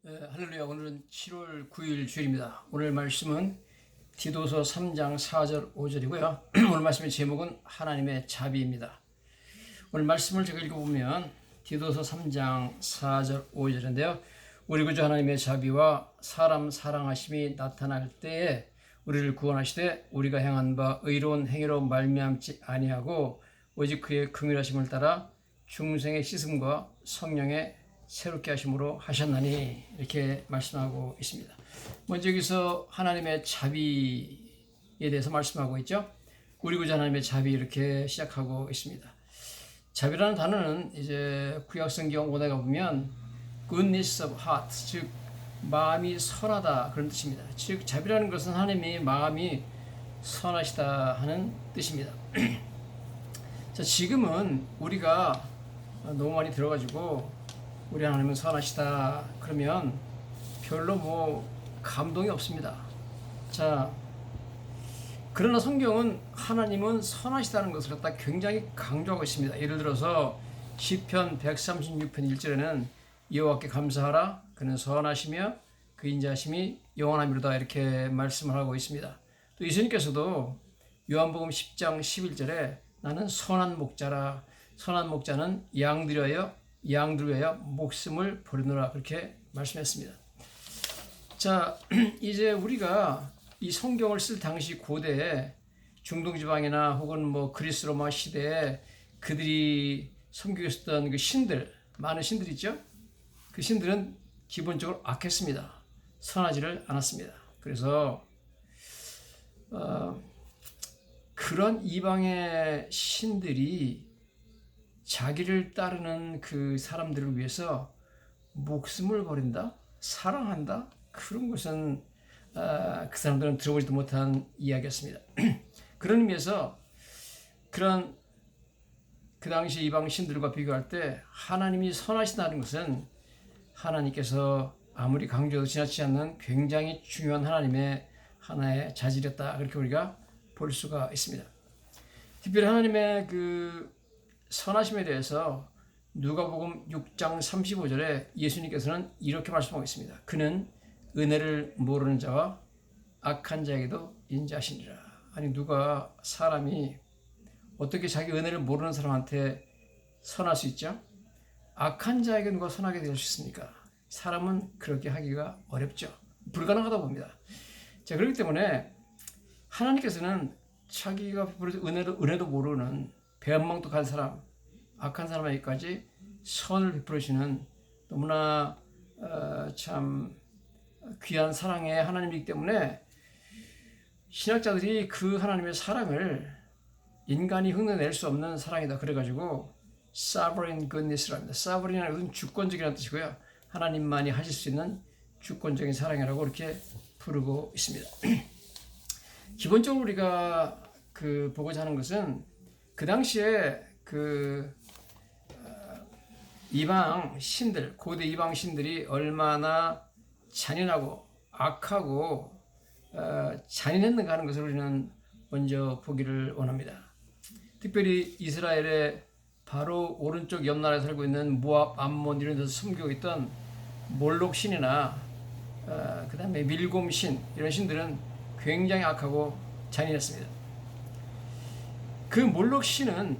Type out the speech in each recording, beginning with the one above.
할렐루야. 오늘은 7월 9일 주일입니다. 오늘 말씀은 디도서 3장 4절 5절이고요. 오늘 말씀의 제목은 하나님의 자비입니다. 오늘 말씀을 제가 읽어보면 디도서 3장 4절 5절인데요. 우리 구주 하나님의 자비와 사람 사랑하심이 나타날 때에 우리를 구원하시되 우리가 행한 바 의로운 행위로 말미암지 아니하고 오직 그의 긍휼하심을 따라 중생의 씻음과 성령의 새롭게 하심으로 하셨나니, 이렇게 말씀하고 있습니다. 먼저 여기서 하나님의 자비에 대해서 말씀하고 있죠. 우리 구주 하나님의 자비, 이렇게 시작하고 있습니다. 자비라는 단어는 이제 구약성경 오다가 보면 goodness of heart, 즉 마음이 선하다, 그런 뜻입니다. 즉 자비라는 것은 하나님의 마음이 선하시다 하는 뜻입니다. 자, 지금은 우리가 너무 많이 들어가지고 우리 하나님은 선하시다 그러면 별로 감동이 없습니다. 자, 그러나 성경은 하나님은 선하시다는 것을 갖다 굉장히 강조하고 있습니다. 예를 들어서 시편 136편 1절에는 여호와께 감사하라, 그는 선하시며 그 인자하심이 영원하미로다, 이렇게 말씀을 하고 있습니다. 또 예수님께서도 요한복음 10장 11절에 나는 선한 목자라, 선한 목자는 양들을 위하여 목숨을 버리노라, 그렇게 말씀했습니다. 자, 이제 우리가 이 성경을 쓸 당시 고대에 중동지방이나 혹은 그리스 로마 시대에 그들이 섬기고 있었던 그 신들, 많은 신들 있죠? 그 신들은 기본적으로 악했습니다. 선하지를 않았습니다. 그래서 그런 이방의 신들이 자기를 따르는 그 사람들을 위해서 목숨을 버린다, 사랑한다, 그런 것은 그 사람들은 들어보지도 못한 이야기였습니다. 그런 의미에서 그런 그 당시 이방 신들과 비교할 때 하나님이 선하시다는 것은 하나님께서 아무리 강조해도 지나치지 않는 굉장히 중요한 하나님의 하나의 자질이었다, 그렇게 우리가 볼 수가 있습니다. 특별히 하나님의 그 선하심에 대해서 누가복음 6장 35절에 예수님께서는 이렇게 말씀하고 있습니다. 그는 은혜를 모르는 자와 악한 자에게도 인자하시니라. 아니, 누가 사람이 어떻게 자기 은혜를 모르는 사람한테 선할 수 있죠? 악한 자에게 누가 선하게 될 수 있습니까? 사람은 그렇게 하기가 어렵죠. 불가능하다 봅니다. 자, 그렇기 때문에 하나님께서는 자기가 은혜도 모르는 배은망덕한 사람, 악한 사람에게까지 선을 베풀으시는 너무나 참 귀한 사랑의 하나님이기 때문에 신학자들이 그 하나님의 사랑을 인간이 흉내낼 수 없는 사랑이다, 그래가지고 sovereign goodness라고 합니다. sovereign이라는 것은 주권적이라는 뜻이고요, 하나님만이 하실 수 있는 주권적인 사랑이라고 이렇게 부르고 있습니다. 기본적으로 우리가 보고자 하는 것은 그 당시에 이방 신들, 고대 이방 신들이 얼마나 잔인하고 악하고 잔인했는가 하는 것을 우리는 먼저 보기를 원합니다. 특별히 이스라엘의 바로 오른쪽 옆나라에 살고 있는 모압, 암몬 이런 데서 섬기고 있던 몰록 신이나 그 다음에 밀곰 신, 이런 신들은 굉장히 악하고 잔인했습니다. 그 몰록 신은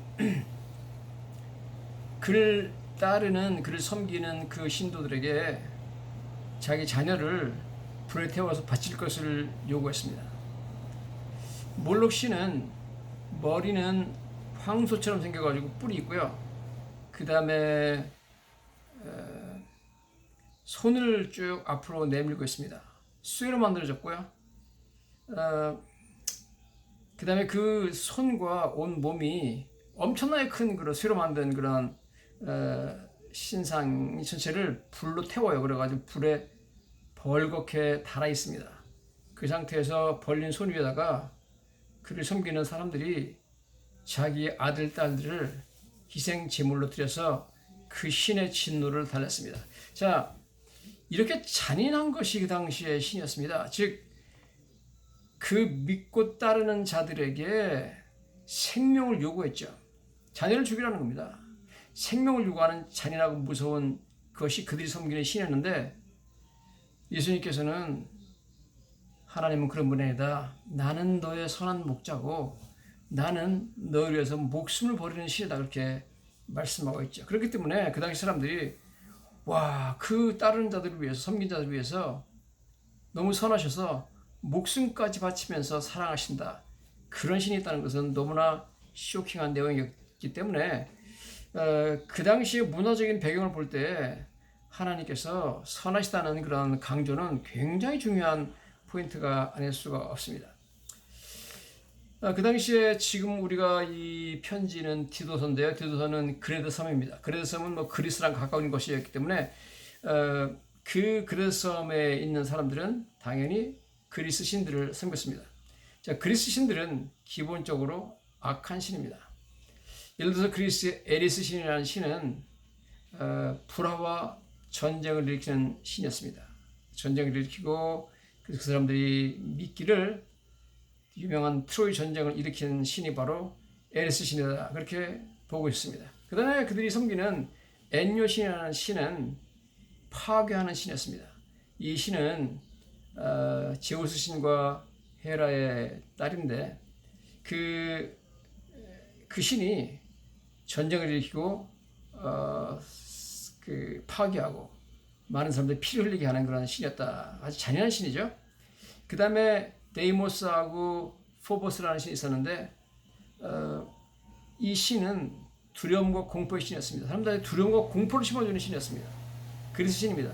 그를 따르는, 그를 섬기는 그 신도들에게 자기 자녀를 불에 태워서 바칠 것을 요구했습니다. 몰록 신은 머리는 황소처럼 생겨가지고 뿔이 있고요, 그 다음에 손을 쭉 앞으로 내밀고 있습니다. 쇠로 만들어졌고요, 그 다음에 그 손과 온 몸이 엄청나게 큰 그런 쇠로 만든 그런 신상 전체를 불로 태워요. 그래가지고 불에 벌겋게 달아 있습니다. 그 상태에서 벌린 손 위에다가 그를 섬기는 사람들이 자기 아들, 딸들을 희생 제물로 드려서 그 신의 진노를 달랬습니다. 자, 이렇게 잔인한 것이 그 당시의 신이었습니다. 즉, 그 믿고 따르는 자들에게 생명을 요구했죠. 자녀를 죽이라는 겁니다. 생명을 요구하는 잔인하고 무서운 그것이 그들이 섬기는 신이었는데, 예수님께서는 하나님은 그런 분이 아니다. 나는 너의 선한 목자고 나는 너를 위해서 목숨을 버리는 신이다. 그렇게 말씀하고 있죠. 그렇기 때문에 그 당시 사람들이 와, 그 따르는 자들을 위해서, 섬긴 자들을 위해서 너무 선하셔서 목숨까지 바치면서 사랑하신다. 그런 신이 있다는 것은 너무나 쇼킹한 내용이었기 때문에 그 당시의 문화적인 배경을 볼 때 하나님께서 선하시다는 그런 강조는 굉장히 중요한 포인트가 아닐 수가 없습니다. 그 당시에 지금 우리가 이 편지는 디도서인데요. 디도서는 그레드 섬입니다. 그레드 섬은 뭐 그리스랑 가까운 것이었기 때문에 그 그레드 섬에 있는 사람들은 당연히 그리스 신들을 섬겼습니다. 자, 그리스 신들은 기본적으로 악한 신입니다. 예를 들어서 그리스의 에리스 신이라는 신은 불화와 전쟁을 일으키는 신이었습니다. 전쟁을 일으키고 그 사람들이 믿기를 유명한 트로이 전쟁을 일으킨 신이 바로 에리스 신이다. 그렇게 보고 있습니다. 그 다음에 그들이 섬기는 엔요 신이라는 신은 파괴하는 신이었습니다. 이 신은 제우스 신과 헤라의 딸인데 그 신이 전쟁을 일으키고 파괴하고 많은 사람들이 피를 흘리게 하는 그런 신이었다. 아주 잔인한 신이죠. 그 다음에 데이모스하고 포보스라는 신이 있었는데 이 신은 두려움과 공포의 신이었습니다. 사람들의 두려움과 공포를 심어주는 신이었습니다. 그리스 신입니다.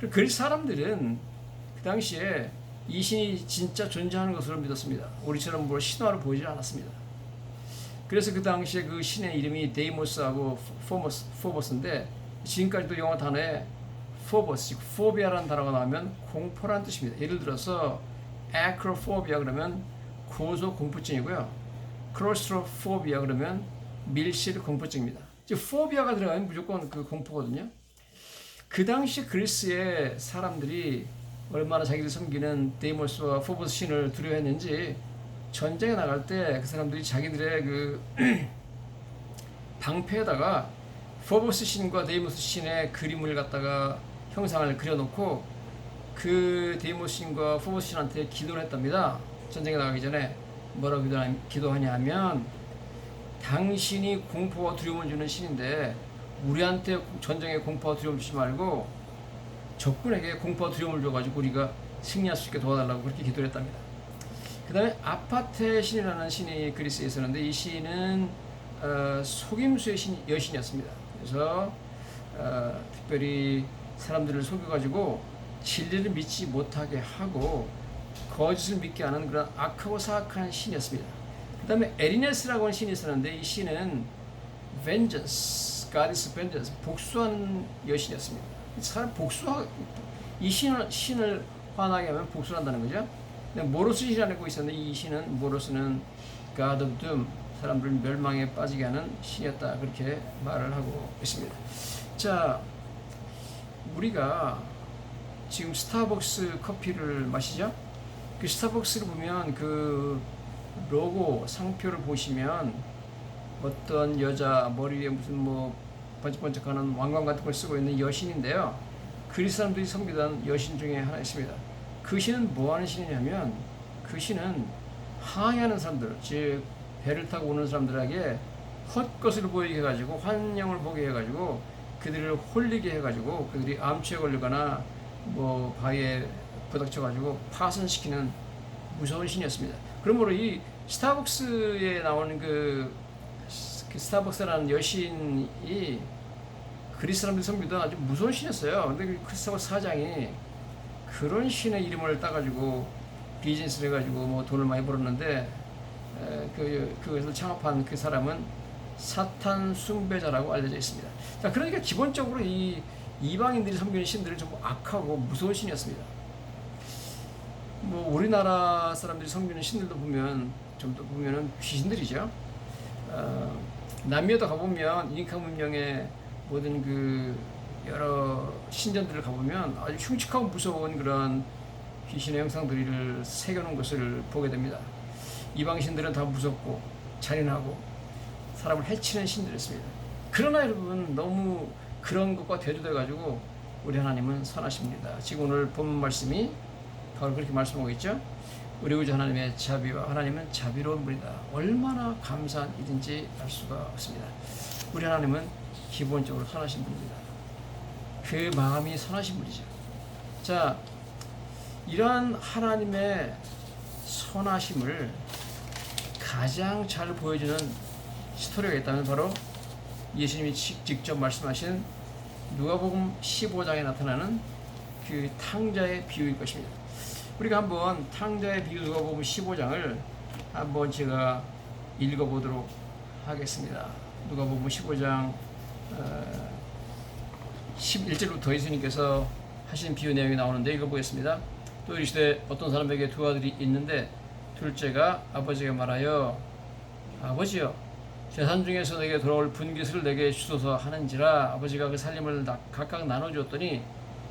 그리스 사람들은 그 당시에 이 신이 진짜 존재하는 것으로 믿었습니다. 우리처럼 뭐 신화로 보이지 않았습니다. 그래서 그 당시에 그 신의 이름이 데이모스하고 포보스인데 지금까지도 영어 단어에 포보스, 포비아라는 단어가 나오면 공포라는 뜻입니다. 예를 들어서 acrophobia 그러면 고소 공포증이고요. claustrophobia 그러면 밀실 공포증입니다. 즉 포비아가 들어가면 무조건 그 공포거든요. 그 당시 그리스의 사람들이 얼마나 자기들 섬기는 데이모스와 포보스 신을 두려워했는지 전쟁에 나갈 때 그 사람들이 자기들의 그 방패에다가 포보스 신과 데이모스 신의 그림을 갖다가 형상을 그려놓고 그 데이모스 신과 포보스 신한테 기도를 했답니다. 전쟁에 나가기 전에 뭐라고 기도하냐 하면 당신이 공포와 두려움을 주는 신인데 우리한테 전쟁에 공포와 두려움 주지 말고 적군에게 공포와 두려움을 줘가지고 우리가 승리할 수 있게 도와달라고 그렇게 기도를 했답니다. 그 다음에 아파테 신이라는 신이 그리스에 있었는데 이 신은 속임수의 여신이었습니다. 그래서 특별히 사람들을 속여가지고 진리를 믿지 못하게 하고 거짓을 믿게 하는 그런 악하고 사악한 신이었습니다. 그 다음에 에리네스라고 하는 신이 있었는데 이 신은 vengeance, goddess vengeance, 복수하는 여신이었습니다. 사람 이 신을 화나게 하면 복수를 한다는 거죠. 모로스 신이라고 있었는데 이 신은 모로스는 God of Doom, 사람들을 멸망에 빠지게 하는 신이었다. 그렇게 말을 하고 있습니다. 자, 우리가 지금 스타벅스 커피를 마시죠? 그 스타벅스를 보면 그 로고 상표를 보시면 어떤 여자 머리에 무슨 뭐 번쩍번쩍하는 왕관 같은 걸 쓰고 있는 여신인데요. 그리스 사람들이 섬기던 여신 중에 하나 있습니다. 그 신은 뭐 하는 신이냐면 그 신은 항해하는 사람들, 즉 배를 타고 오는 사람들에게 헛것을 보이게 해가지고 환영을 보게 해가지고 그들을 홀리게 해가지고 그들이 암초에 걸리거나 뭐 바위에 부닥쳐가지고 파손시키는 무서운 신이었습니다. 그러므로 이 스타벅스에 나오는 그 스타벅스라는 여신이 그리스 사람들이 섬기던 아주 무서운 신이었어요. 근데 그 스타벅스 사장이 그런 신의 이름을 따가지고 비즈니스를 해가지고 뭐 돈을 많이 벌었는데 그것을 창업한 그 사람은 사탄 숭배자라고 알려져 있습니다. 자, 그러니까 기본적으로 이 이방인들이 섬기는 신들은 좀 악하고 무서운 신이었습니다. 뭐 우리나라 사람들이 섬기는 신들도 보면 좀 더 보면은 귀신들이죠. 남미에도 가보면 잉카 문명의 모든 그 여러 신전들을 가보면 아주 흉측하고 무서운 그런 귀신의 형상들을 새겨놓은 것을 보게 됩니다. 이방 신들은 다 무섭고 잔인하고 사람을 해치는 신들이었습니다. 그러나 여러분 너무 그런 것과 대조돼가지고 우리 하나님은 선하십니다. 지금 오늘 본문 말씀이 바로 그렇게 말씀하고 있죠. 우리 구주 하나님의 자비와 하나님은 자비로운 분이다. 얼마나 감사한 일인지 알 수가 없습니다. 우리 하나님은 기본적으로 선하신 분입니다. 그 마음이 선하신 분이죠. 자, 이러한 하나님의 선하심을 가장 잘 보여주는 스토리가 있다면 바로 예수님이 직접 말씀하신 누가복음 15장에 나타나는 그 탕자의 비유일 것입니다. 우리가 한번 탕자의 비유 누가복음 15장을 한번 제가 읽어보도록 하겠습니다. 누가복음 15장 11절부터 예수님께서 하신 비유 내용이 나오는데 읽어보겠습니다. 또 이르시되 어떤 사람에게 두 아들이 있는데 둘째가 아버지에게 말하여 아버지여 재산 중에서 내게 돌아올 분깃을 내게 주소서 하는지라 아버지가 그 살림을 각각 나눠주었더니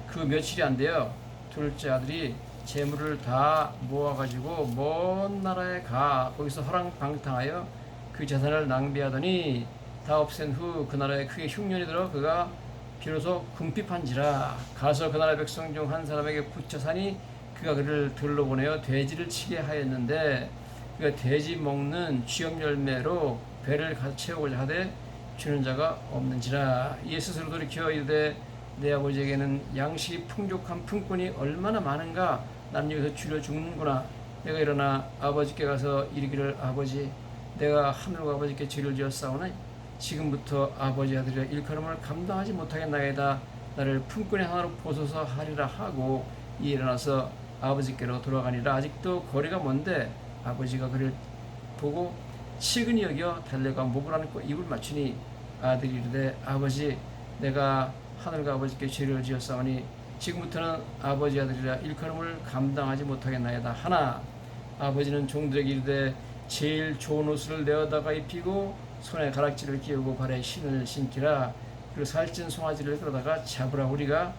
그 며칠이 안 되어 둘째 아들이 재물을 다 모아가지고 먼 나라에 가 거기서 허랑방탕하여 그 재산을 낭비하더니 다 없앤 후 그 나라에 크게 흉년이 들어 그가 비로소 궁핍한지라 가서 그 나라 백성 중 한 사람에게 붙여 사니 그가 그를 들러 보내어 돼지를 치게 하였는데 그가 돼지 먹는 쥐염 열매로 배를 가득 채우고자 하되 주는 자가 없는지라. 이에 스스로 돌이켜 이르되 내 아버지에게는 양식이 풍족한 품꾼이 얼마나 많은가. 나는 여기서 줄여 죽는구나. 내가 일어나 아버지께 가서 이르기를 아버지 내가 하늘과 아버지께 죄를 지었사오니 지금부터 아버지 아들이라 일컬음을 감당하지 못하겠나이다. 나를 품꾼의 하나로 보소서 하리라 하고 이 일어나서 아버지께로 돌아가니라. 아직도 거리가 먼데 아버지가 그를 보고 치근히 여겨 달려가 목을 안고 입을 맞추니 아들이 이르되 아버지 내가 하늘과 아버지께 죄를 지었사오니 지금부터는 아버지 아들이라 일컬음을 감당하지 못하겠나이다 하나 아버지는 종들에게 이르되 제일 좋은 옷을 내어다가 입히고 손에 가락지를 끼우고 발에 신을 신기라. 그리고 살찐 송아지를 끌어다가 잡으라. 우리가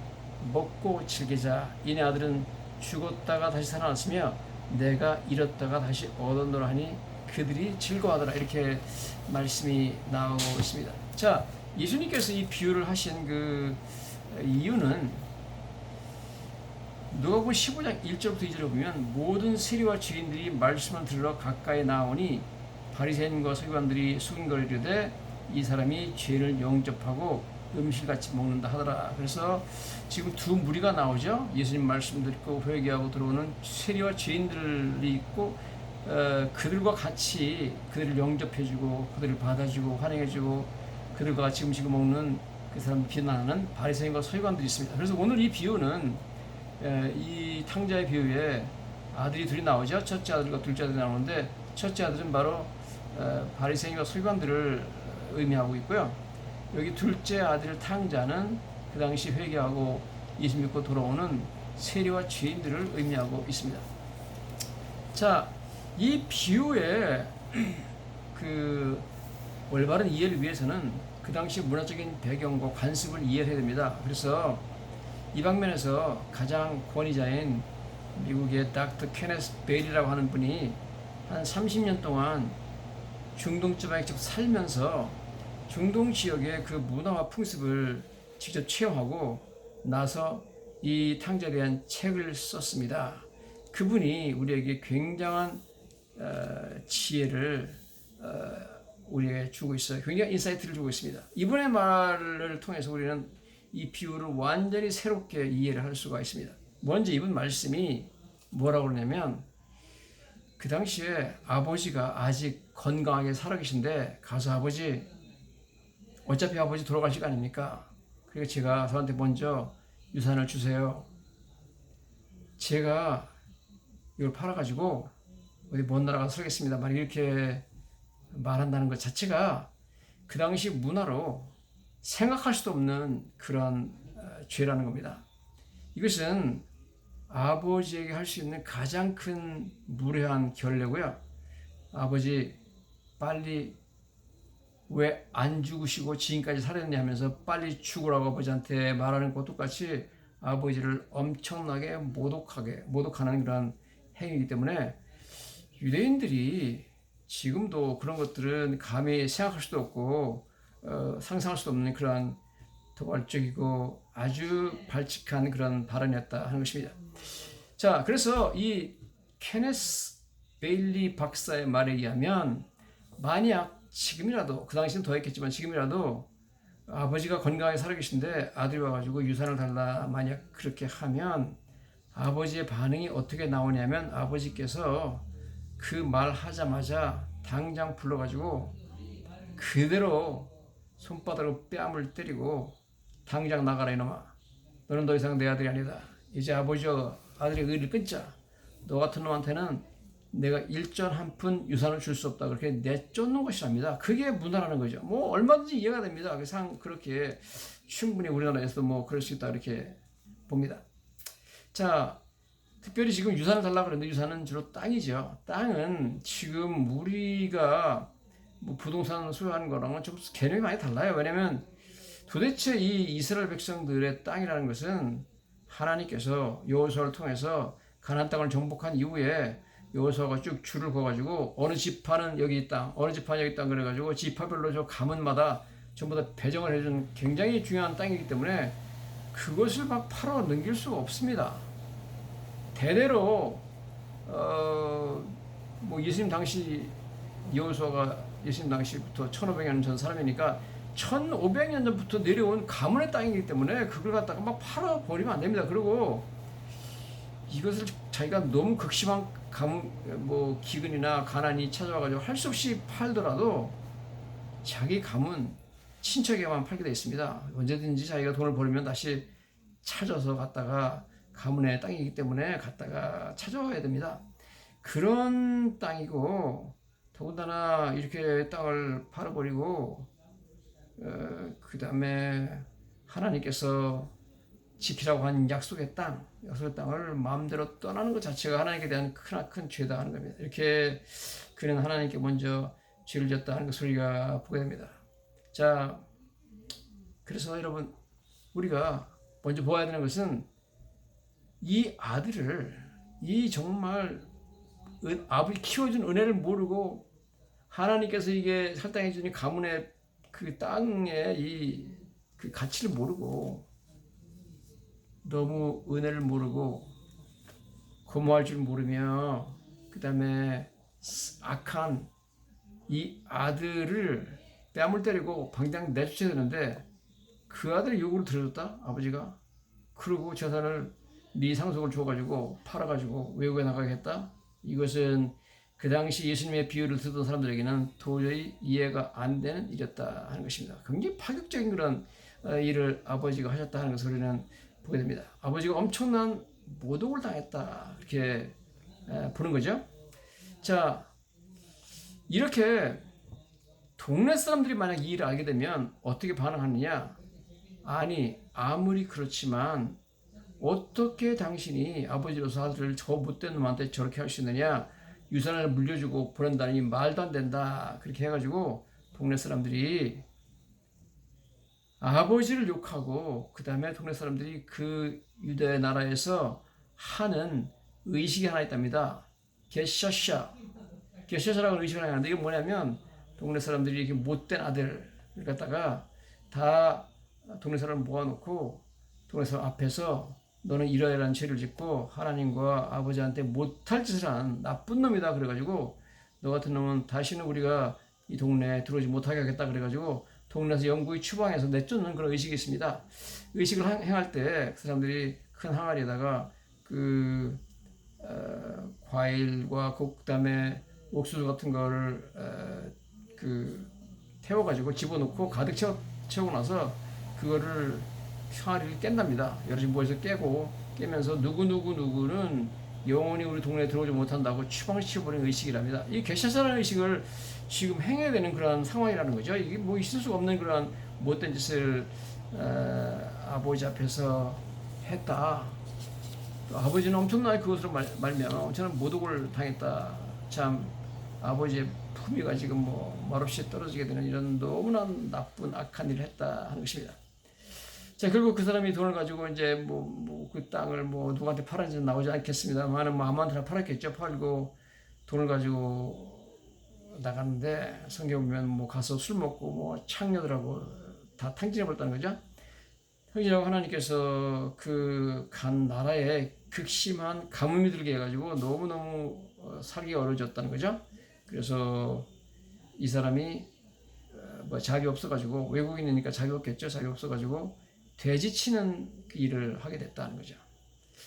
먹고 즐기자. 이내 아들은 죽었다가 다시 살아났으며 내가 잃었다가 다시 얻었노라 하니 그들이 즐거워하더라. 이렇게 말씀이 나오고 있습니다. 자, 예수님께서 이 비유를 하신 그 이유는 누가복음 15장 1절부터 2절을 보면 모든 세리와 죄인들이 말씀을 들으러 가까이 나오니 바리새인과 서기관들이 수군거리되 이 사람이 죄를 영접하고 음식을 같이 먹는다 하더라. 그래서 지금 두 무리가 나오죠. 예수님 말씀 듣고 회개하고 들어오는 세리와 죄인들이 있고 그들과 같이 그들을 영접해주고 그들을 받아주고 환영해주고 그들과 같이 음식을 먹는 그 사람을 비난하는 바리새인과 서기관들이 있습니다. 그래서 오늘 이 비유는 이 탕자의 비유에 아들이 둘이 나오죠. 첫째 아들과 둘째 아들이 나오는데 첫째 아들은 바로 바리새인과 서기관들을 의미하고 있고요. 여기 둘째 아들 탕자는 그 당시 회개하고 예수 믿고 돌아오는 세리와 죄인들을 의미하고 있습니다. 자, 이 비유의 그 올바른 이해를 위해서는 그 당시 문화적인 배경과 관습을 이해해야 됩니다. 그래서 이 방면에서 가장 권위자인 미국의 닥터 케네스 베일이라고 하는 분이 한 30년 동안 중동 지방에 직접 살면서 중동 지역의 그 문화와 풍습을 직접 체험하고 나서 이 탕자에 대한 책을 썼습니다. 그분이 우리에게 굉장한 지혜를 우리에게 주고 있어요. 굉장히 인사이트를 주고 있습니다. 이분의 말을 통해서 우리는 이 비유를 완전히 새롭게 이해를 할 수가 있습니다. 먼저 이분 말씀이 뭐라고 그러냐면 그 당시에 아버지가 아직 건강하게 살아계신데 가서 아버지 어차피 아버지 돌아갈 시간입니까? 그러니까 제가 저한테 먼저 유산을 주세요. 제가 이걸 팔아가지고 어디 먼 나라 가서 살겠습니다. 막 이렇게 말한다는 것 자체가 그 당시 문화로 생각할 수도 없는 그런 죄라는 겁니다. 이것은 아버지에게 할 수 있는 가장 큰 무례한 결례고요. 아버지 빨리 왜 안 죽으시고 지금까지 살았냐 하면서 빨리 죽으라고 아버지한테 말하는 것과 똑같이 아버지를 엄청나게 모독하는 그런 행위이기 때문에 유대인들이 지금도 그런 것들은 감히 생각할 수도 없고 상상할 수도 없는 그러한 도발적이고 아주 발칙한 그런 발언이었다 하는 것입니다. 자, 그래서 이 케네스 베일리 박사의 말에 의하면 만약 지금이라도, 그 당시는 더 했겠지만 지금이라도 아버지가 건강하게 살아계신데 아들이 와가지고 유산을 달라 만약 그렇게 하면 아버지의 반응이 어떻게 나오냐면 아버지께서 그 말 하자마자 당장 불러가지고 그대로 손바닥으로 뺨을 때리고 당장 나가라 이놈아, 너는 더 이상 내 아들이 아니다. 이제 아버지와 아들의 의리를 끊자. 너 같은 놈한테는 내가 일전 한 푼 유산을 줄 수 없다. 그렇게 내쫓는 것이랍니다. 그게 무난하는 거죠. 뭐 얼마든지 이해가 됩니다. 그렇게 충분히 우리나라에서도 뭐 그럴 수 있다 이렇게 봅니다. 자, 특별히 지금 유산을 달라고 그러는데 유산은 주로 땅이죠. 땅은 지금 우리가 뭐 부동산 소유하는 거랑은 좀 개념이 많이 달라요. 왜냐면 도대체 이 이스라엘 백성들의 땅이라는 것은 하나님께서 여호수아를 통해서 가나안 땅을 정복한 이후에 여호수아가 쭉 줄을 그어가지고 어느 지파는 여기 땅, 어느 지파는 여기 땅 그래가지고 지파별로 저 가문마다 전부 다 배정을 해준 굉장히 중요한 땅이기 때문에 그것을 막 팔아 넘길 수가 없습니다. 대대로 뭐 예수님 당시 여호수아가 예수님 당시부터 1500년 전 사람이니까 1500년 전부터 내려온 가문의 땅이기 때문에 그걸 갖다가 막 팔아버리면 안 됩니다. 그리고 이것을 자기가 너무 극심한 가문, 뭐 기근이나 가난이 찾아와가지고 할 수 없이 팔더라도 자기 가문 친척에만 팔게 되어 있습니다. 언제든지 자기가 돈을 벌면 다시 찾아서 갔다가 가문의 땅이기 때문에 갔다가 찾아와야 됩니다. 그런 땅이고 더군다나 이렇게 땅을 팔아버리고 그 다음에 하나님께서 지키라고 한 약속의 땅을 마음대로 떠나는 것 자체가 하나님께 대한 크나큰 죄다 하는 겁니다. 이렇게 그는 하나님께 먼저 죄를 졌다 하는 것을 우리가 보게 됩니다. 자, 그래서 여러분 우리가 먼저 보아야 되는 것은 이 아들을 이 정말 아버지 키워준 은혜를 모르고 하나님께서 이게 할당해 주니 가문의 그 땅의 이 그 가치를 모르고 너무 은혜를 모르고 고마워할 줄 모르며 그 다음에 악한 이 아들을 뺨을 때리고 당장 내쫓아야 되는데 그 아들의 요구를 들어줬다 아버지가. 그리고 재산을 미상속을 줘가지고 팔아가지고 외국에 나가겠다. 이것은 그 당시 예수님의 비유를 듣던 사람들에게는 도저히 이해가 안 되는 일이었다 하는 것입니다. 굉장히 파격적인 그런 일을 아버지가 하셨다 하는 것을 우리는 보게 됩니다. 아버지가 엄청난 모독을 당했다 이렇게 보는 거죠. 자, 이렇게 동네 사람들이 만약 이 일을 알게 되면 어떻게 반응하느냐? 아니 아무리 그렇지만 어떻게 당신이 아버지로서 아들을 저 못된 놈한테 저렇게 할 수 있느냐? 유산을 물려주고 보낸다니 말도 안 된다. 그렇게 해가지고 동네 사람들이 아버지를 욕하고 그 다음에 동네 사람들이 그 유대 나라에서 하는 의식이 하나 있답니다. 게샤샤라고 하는 의식이 하나 있는데 이게 뭐냐면 동네 사람들이 이렇게 못된 아들을 갖다가 다 동네 사람을 모아놓고 동네 사람 앞에서 너는 이러이러한 죄를 짓고 하나님과 아버지한테 못할 짓을 한 나쁜 놈이다 그래가지고 너 같은 놈은 다시는 우리가 이 동네에 들어오지 못하게 하겠다 그래가지고 동네에서 영구히 추방해서 내쫓는 그런 의식이 있습니다. 의식을 행할 때 그 사람들이 큰 항아리에다가 과일과 그다음에 옥수수 같은 거를 태워가지고 집어넣고 가득 채우고 나서 그거를 항아리를 깬답니다. 여러 집 모여서 깨면서 누구는 영원히 우리 동네에 들어오지 못한다고 추방시켜버리는 의식이랍니다. 이 게샤샤라는 의식을 지금 행해야 되는 그런 상황이라는 거죠. 이게 뭐 있을 수가 없는 그런 못된 짓을 아버지 앞에서 했다. 아버지는 엄청나게 그것으로 말면 엄청난 모독을 당했다. 참 아버지의 품위가 지금 뭐 말없이 떨어지게 되는 이런 너무나 나쁜 악한 일을 했다 하는 것입니다. 자, 결국 그 사람이 돈을 가지고 이제 그 땅을 뭐 누구한테 팔았는지 나오지 않겠습니다만은 뭐 아무한테나 팔았겠죠. 팔고 돈을 가지고 나갔는데 성경 보면 뭐 가서 술 먹고 뭐 창녀들하고 다 탕진해 버렸다는 거죠. 형제라고 하나님께서 그 간 나라에 극심한 가뭄이 들게 해가지고 너무너무 살기가 어려워졌다는 거죠. 그래서 이 사람이 뭐 잡이 없어가지고, 외국인이니까 잡이 없겠죠. 잡이 없어가지고 돼지 치는 그 일을 하게 됐다는 거죠.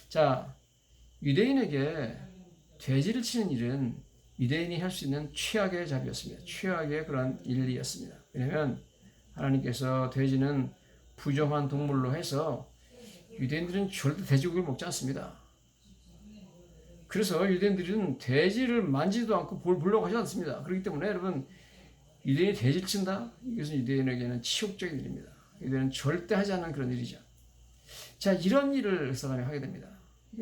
자, 유대인에게 돼지를 치는 일은 유대인이 할 수 있는 최악의 잡이었습니다. 최악의 그런 일이었습니다. 왜냐하면 하나님께서 돼지는 부정한 동물로 해서 유대인들은 절대 돼지고기를 먹지 않습니다. 그래서 유대인들은 돼지를 만지도 않고 보려고 하지 않습니다. 그렇기 때문에 여러분, 유대인이 돼지를 친다? 이것은 유대인에게는 치욕적인 일입니다. 유대인은 절대 하지 않는 그런 일이죠. 자, 이런 일을 그 사람이 하게 됩니다.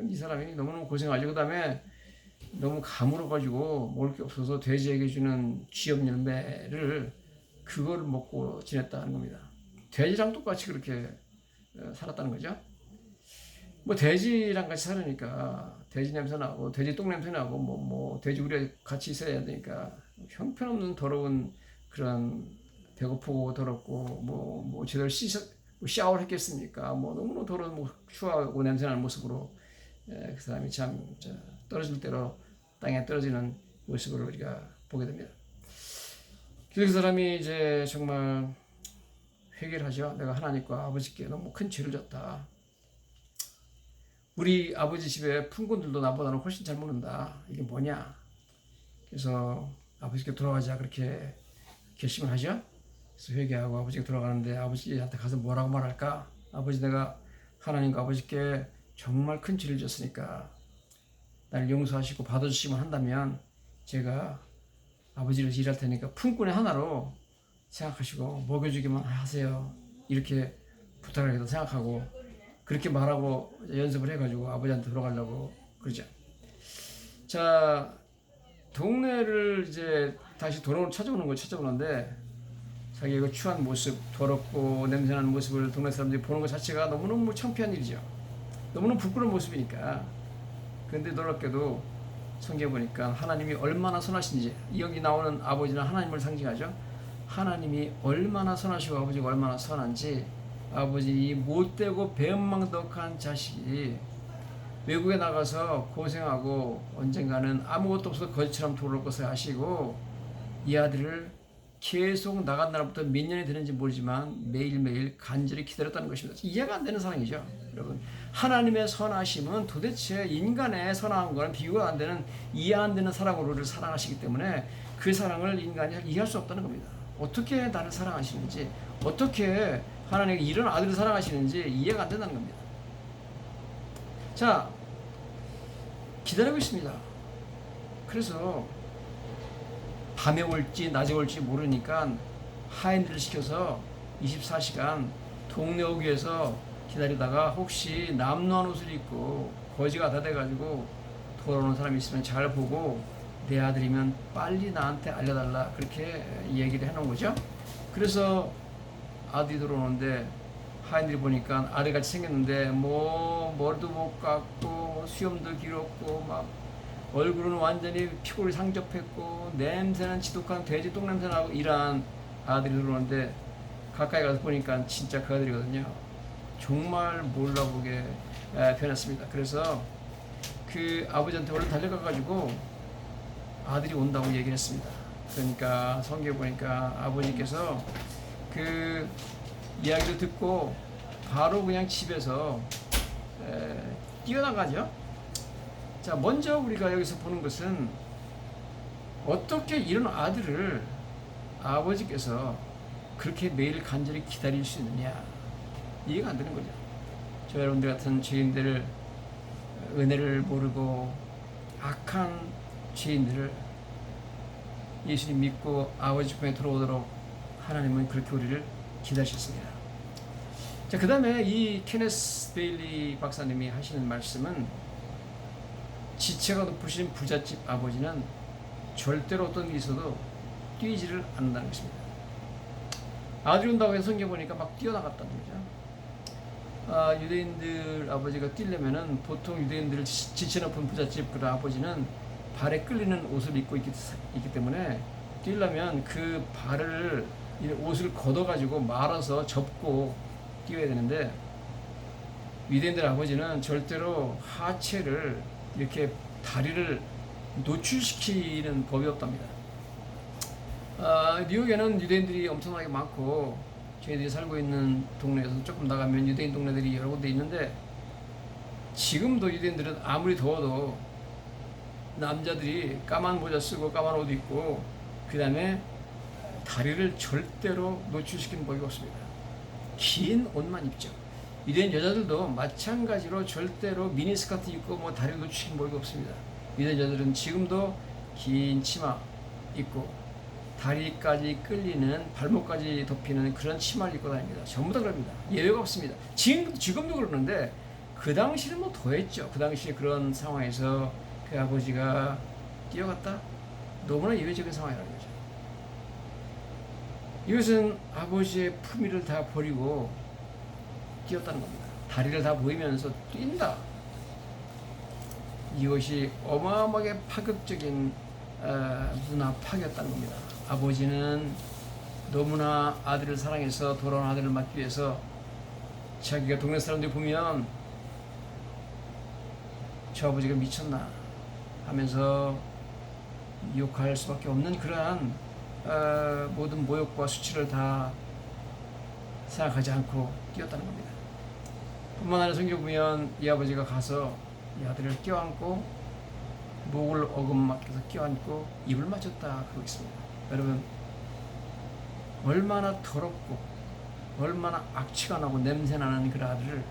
이 사람이 너무너무 고생하죠. 그 다음에 너무 가물어가지고 먹을 게 없어서 돼지에게 주는 쥐염 열매를 그걸 먹고 지냈다는 겁니다. 돼지랑 똑같이 그렇게 살았다는 거죠. 뭐 돼지랑 같이 살으니까 돼지 냄새 나고 돼지 똥 냄새 나고 뭐 돼지 우리 같이 있어야 되니까 형편없는 더러운 그런, 배고프고 더럽고 뭐 제대로 샤워를 했겠습니까? 뭐 너무너무 더러운 추하고 냄새나는 모습으로 그 사람이 참 떨어질 대로 땅에 떨어지는 모습을 우리가 보게 됩니다. 그래서 그 사람이 이제 정말 회개를 하죠. 내가 하나님과 아버지께 너무 큰 죄를 졌다. 우리 아버지 집에 품꾼들도 나보다는 훨씬 잘 먹는다. 이게 뭐냐? 그래서 아버지께 돌아가자 그렇게 결심을 하죠. 그래서 회개하고 아버지께 돌아가는데 아버지한테 가서 뭐라고 말할까? 아버지, 내가 하나님과 아버지께 정말 큰 죄를 졌으니까 나를 용서하시고 받아주시면 한다면 제가 아버지를 일할 테니까 품꾼의 하나로 생각하시고 먹여주기만 하세요. 이렇게 부탁을 해도 생각하고 그렇게 말하고 연습을 해가지고 아버지한테 돌아가려고 그러죠. 자, 동네를 이제 다시 찾아오는 거 찾아오는데 자기의 그 추한 모습, 더럽고 냄새나는 모습을 동네 사람들이 보는 것 자체가 너무너무 창피한 일이죠. 너무너무 부끄러운 모습이니까. 그런데 놀랍게도 성경에 보니까 하나님이 얼마나 선하신지, 여기 나오는 아버지는 하나님을 상징하죠. 하나님이 얼마나 선하시고 아버지가 얼마나 선한지, 아버지 이 못되고 배은망덕한 자식이 외국에 나가서 고생하고 언젠가는 아무것도 없어서 거지처럼 돌아올 것을 아시고 이 아들을 계속 나간 날부터 몇 년이 되는지 모르지만 매일매일 간절히 기다렸다는 것입니다. 이해가 안 되는 사랑이죠. 여러분, 하나님의 선하심은 도대체 인간의 선한 거는 비교가 안 되는, 이해 안 되는 사랑으로 우리를 사랑하시기 때문에 그 사랑을 인간이 이해할 수 없다는 겁니다. 어떻게 나를 사랑하시는지, 어떻게 하나님이 이런 아들을 사랑하시는지 이해가 안 된다는 겁니다. 자, 기다리고 있습니다. 그래서 밤에 올지 낮에 올지 모르니까 하인들을 시켜서 24시간 동네 오기에서 기다리다가 혹시 남루한 옷을 입고 거지가 다 돼가지고 돌아오는 사람이 있으면 잘 보고 내 아들이면 빨리 나한테 알려달라, 그렇게 얘기를 해놓은 거죠. 그래서 아들이 들어오는데 하인들이 보니까 아들같이 생겼는데 뭐 머리도 못 깎고 수염도 길었고 막 얼굴은 완전히 피골이 상접했고 냄새는 지독한 돼지 똥 냄새 나고 이런 아들이 들어오는데 가까이 가서 보니까 진짜 그 아들이거든요. 정말 몰라보게 변했습니다. 그래서 그 아버지한테 얼른 달려가가지고 아들이 온다고 얘기를 했습니다. 그러니까 성경에 보니까 아버지께서 그 이야기를 듣고 바로 그냥 집에서 뛰어나가죠. 자, 먼저 우리가 여기서 보는 것은 어떻게 이런 아들을 아버지께서 그렇게 매일 간절히 기다릴 수 있느냐, 이해가 안 되는 거죠. 저 여러분들 같은 죄인들을, 은혜를 모르고 악한 죄인들을 예수님 믿고 아버지 품에 들어오도록 하나님은 그렇게 우리를 기다리셨습니다. 자, 그 다음에 이 케네스 베일리 박사님이 하시는 말씀은 지체가 높으신 부잣집 아버지는 절대로 어떤 일이 있어도 뛰지를 않는다는 것입니다. 아들이 온다고 해서 성경 보니까 막 뛰어나갔다는 거죠. 유대인들 아버지가 뛰려면은 보통 유대인들 지체 높은 부잣집 그런 아버지는 발에 끌리는 옷을 입고 있기 때문에 뛰려면 그 발을, 옷을 걷어가지고 말아서 접고 뛰어야 되는데 유대인들 아버지는 절대로 하체를 이렇게 다리를 노출시키는 법이 없답니다. 뉴욕에는 유대인들이 엄청나게 많고 저희들이 살고 있는 동네에서 조금 나가면 유대인 동네들이 여러 군데 있는데 지금도 유대인들은 아무리 더워도 남자들이 까만 모자 쓰고 까만 옷 입고 그 다음에 다리를 절대로 노출시키는 법이 없습니다. 긴 옷만 입죠. 유대인 여자들도 마찬가지로 절대로 미니스커트 입고 뭐 다리 노출시키는 법이 없습니다. 유대인 여자들은 지금도 긴 치마 입고 다리까지 끌리는 발목까지 덮이는 그런 치마를 입고 다닙니다. 전부 다 그럽니다. 예외가 없습니다. 지금도 그러는데 그 당시는 뭐 더했죠. 그 당시에 그런 상황에서 그 아버지가 뛰어갔다? 너무나 예외적인 상황이라는 거죠. 이것은 아버지의 품위를 다 버리고 뛰었다는 겁니다. 다리를 다 보이면서 뛴다. 이것이 어마어마하게 파격적인 문화 파괴였다는 겁니다. 아버지는 너무나 아들을 사랑해서 돌아온 아들을 맞기 위해서 자기가 동네 사람들이 보면 저 아버지가 미쳤나 하면서 욕할 수밖에 없는 그러한 모든 모욕과 수치를 다 생각하지 않고 뛰었다는 겁니다. 뿐만 아니라 성경 보면 이 아버지가 가서 이 아들을 껴안고 목을 어금맞게서 껴안고 입을 맞췄다 그러고 있습니다. 여러분 얼마나 더럽고 얼마나 악취가 나고 냄새나는 그 아들을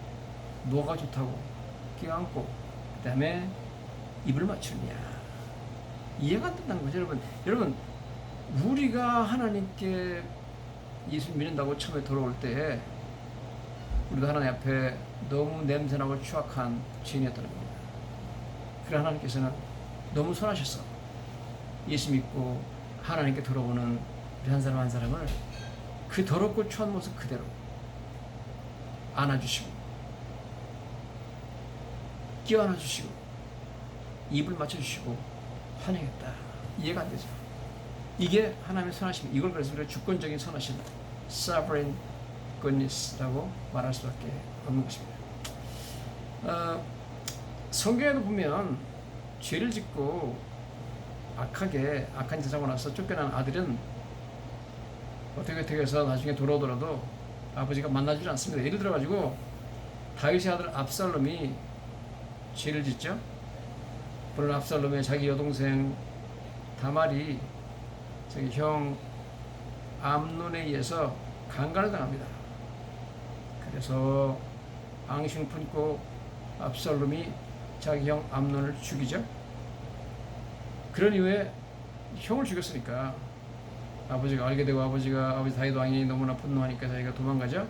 뭐가 좋다고 껴안고 그 다음에 입을 맞추느냐 이해가 안 된다는 거죠. 여러분 우리가 하나님께 예수 믿는다고 처음에 돌아올 때 우리도 하나님 앞에 너무 냄새나고 추악한 죄인이었다는 겁니다. 그래 하나님께서는 너무 선하셨어. 예수 믿고 하나님께 돌아오는 우리 한 사람 한 사람을 그 더럽고 추한 모습 그대로 안아주시고 끼워안아주시고 입을 맞춰주시고 환영했다. 이해가 안 되죠. 이게 하나님의 선하심. 이걸 그래서 우리가 주권적인 선하심 sovereign goodness라고 말할 수밖에 없는 것입니다. 성경에도 보면 죄를 짓고 악한 짓을 하고 나서 쫓겨난 아들은 어떻게 해서 나중에 돌아오더라도 아버지가 만나주지 않습니다. 예를 들어가지고 다윗의 아들 압살롬이 죄를 짓죠. 물론 압살롬의 자기 여동생 다말이 자기 형 암논에 의해서 강간을 당합니다. 그래서 앙심 품고 압살롬이 자기 형 암논을 죽이죠. 그런 이후에 형을 죽였으니까 아버지가 알게 되고 아버지 다윗 왕이 너무나 분노하니까 자기가 도망가죠.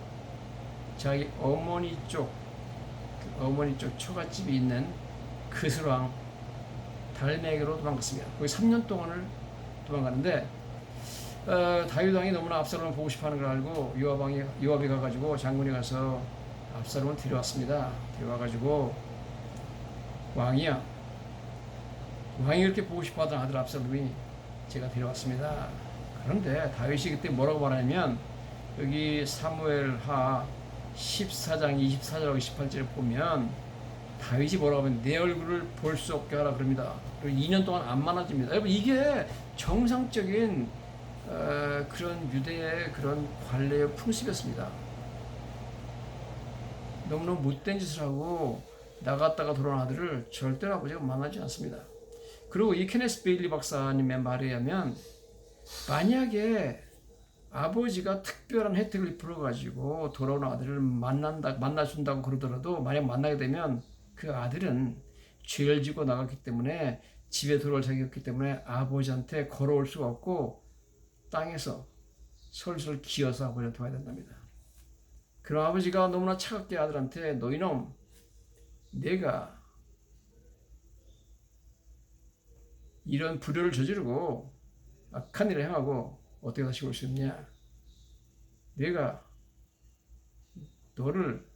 자기 어머니 쪽 처갓집이 있는 그스왕 달메에게로 도망갔습니다. 거기 3년 동안을 도망가는데 다윗 왕이 너무나 압살롬을 보고 싶어하는 걸 알고 요압이 가가지고 장군이 가서 압살롬을 데려왔습니다. 데려와가지고 왕이 그렇게 보고 싶어하던 아들 압살롬이 제가 데려왔습니다. 그런데 다윗이 그때 뭐라고 말하냐면 여기 사무엘하 14장 24절하고 28절을 보면 다윗이 뭐라고 하면 내 얼굴을 볼 수 없게 하라 그럽니다. 그리고 2년 동안 안 만나집니다. 여러분 이게 정상적인 그런 유대의 그런 관례의 풍습이었습니다. 너무너무 못된 짓을 하고 나갔다가 돌아온 아들을 절대로 아버지가 만나지 않습니다. 그리고 이 케네스 베일리 박사님의 말에 의하면 만약에 아버지가 특별한 혜택을 풀어가지고 돌아온 아들을 만나준다고 그러더라도 만약 만나게 되면 그 아들은 죄를 지고 나갔기 때문에 집에 돌아올 자격이 없기 때문에 아버지한테 걸어올 수가 없고 땅에서 솔솔 기어서 아버지한테 와야 된답니다. 그럼 아버지가 너무나 차갑게 아들한테 너 이놈 내가 이런 불효를 저지르고 악한 일을 행하고 어떻게 다시 올 수 있냐? 내가 너를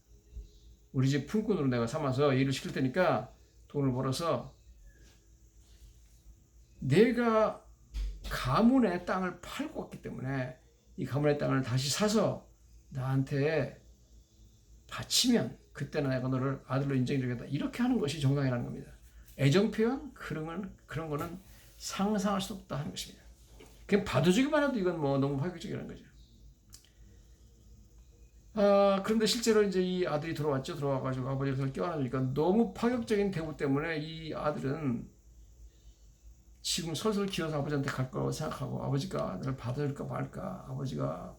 우리 집 품꾼으로 내가 삼아서 일을 시킬 테니까 돈을 벌어서 내가 가문의 땅을 팔고 왔기 때문에 이 가문의 땅을 다시 사서 나한테 바치면 그때는 내가 너를 아들로 인정해주겠다. 이렇게 하는 것이 정상이라는 겁니다. 애정 표현 그런 거는 상상할 수 없다 하는 것입니다. 그냥 받아주기만 해도 이건 뭐 너무 파격적이라는 거죠. 그런데 실제로 이제 이 아들이 들어와가지고 아버지가 그걸 껴안으니까 너무 파격적인 대우 때문에 이 아들은 지금 설설 기어서 아버지한테 갈 거라고 생각하고 아버지가 나를 받아줄까 말까, 아버지가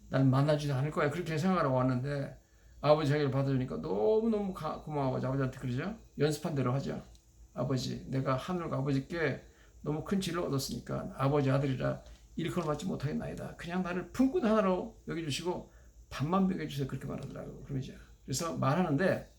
날 만나주지 않을 거야, 그렇게 생각하고 왔는데 아버지 자기를 받아주니까 너무너무 고마워가지고 아버지한테 그러죠. 연습한 대로 하죠. 아버지, 내가 하늘과 아버지께 너무 큰 진을 얻었으니까 아버지 아들이라 일컬어 받지 못하겠나이다. 그냥 나를 품꾼 하나로 여겨주시고 밥만 먹여주세요. 그렇게 말하더라고요. 그러죠. 그래서 말하는데,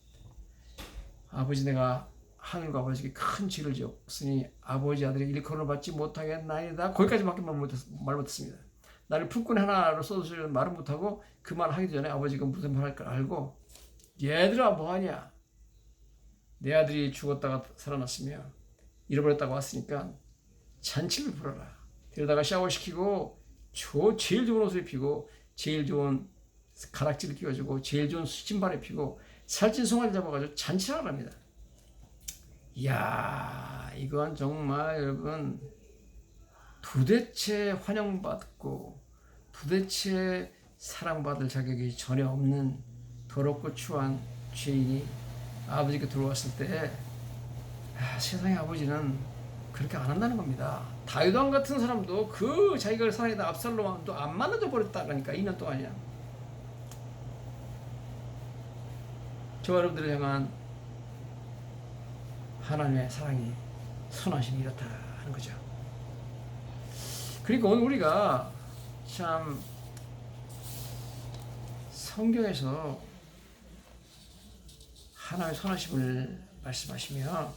아버지, 내가 하늘과 아버지께 큰 죄를 지었으니 아버지 아들의 일컬어 받지 못하겠나이다. 거기까지밖에 말 못했습니다. 나를 품꾼 하나로 써주시려는 말은 못하고 그 말을 하기 전에 아버지가 무슨 말할 걸 알고, 얘들아 뭐하냐, 내 아들이 죽었다가 살아났으며 잃어버렸다고 왔으니까 잔치를 부르라. 데려다가 샤워시키고 제일 좋은 옷을 입히고 제일 좋은 가락지를 끼워주고 제일 좋은 신발을 입히고 살찐 송아지 잡아가지고 잔치를 하랍니다. 이야, 이건 정말 여러분, 도대체 환영받고 도대체 사랑받을 자격이 전혀 없는 더럽고 추한 죄인이 아버지께 들어왔을 때, 세상의 아버지는 그렇게 안 한다는 겁니다. 다윗왕 같은 사람도 그 자기가 사랑했던 압살롬도 안 만나줘 버렸다니까, 2년 동안이야. 저와 여러분들을 향한 하나님의 사랑이, 선하심이 이렇다 하는 거죠. 그러니까 오늘 우리가 참 성경에서 하나님의 선하심을 말씀하시며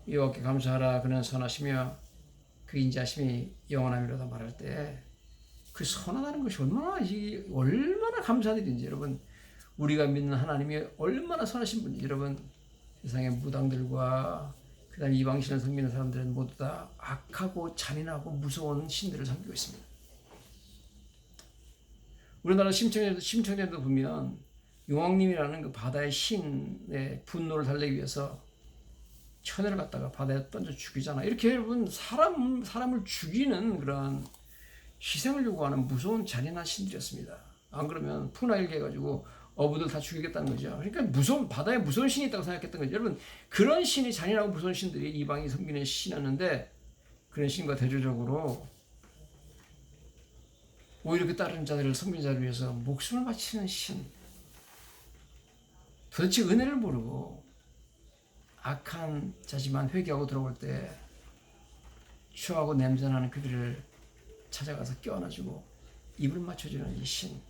여호와께 감사하라, 그는 선하시며 그 인자심이 영원함이로다 말할 때, 그 선하다는 것이 얼마나 감사한 일인지, 여러분, 우리가 믿는 하나님이 얼마나 선하신 분인지, 여러분, 세상의 무당들과 그 다음에 이방신을 섬기는 사람들은 모두 다 악하고 잔인하고 무서운 신들을 섬기고 있습니다. 우리나라 심청전도 보면 용왕님이라는 그 바다의 신의 분노를 달래기 위해서 처녀를 갖다가 바다에 던져 죽이잖아. 이렇게 여러분, 사람을 죽이는 그런 희생을 요구하는 무서운 잔인한 신들이었습니다. 안 그러면 푸나일게 해가지고 어부들 다 죽이겠다는 거죠. 그러니까 바다에 무서운 신이 있다고 생각했던 거죠. 여러분, 그런 신이, 잔인하고 무서운 신들이 이방이 섬기는 신이었는데, 그런 신과 대조적으로 오히려 그 다른 자들을 섬긴 자를 위해서 목숨을 바치는 신, 도대체 은혜를 모르고 악한 자지만 회개하고 들어올 때 추하고 냄새나는 그들을 찾아가서 껴안아주고 입을 맞춰주는 이 신,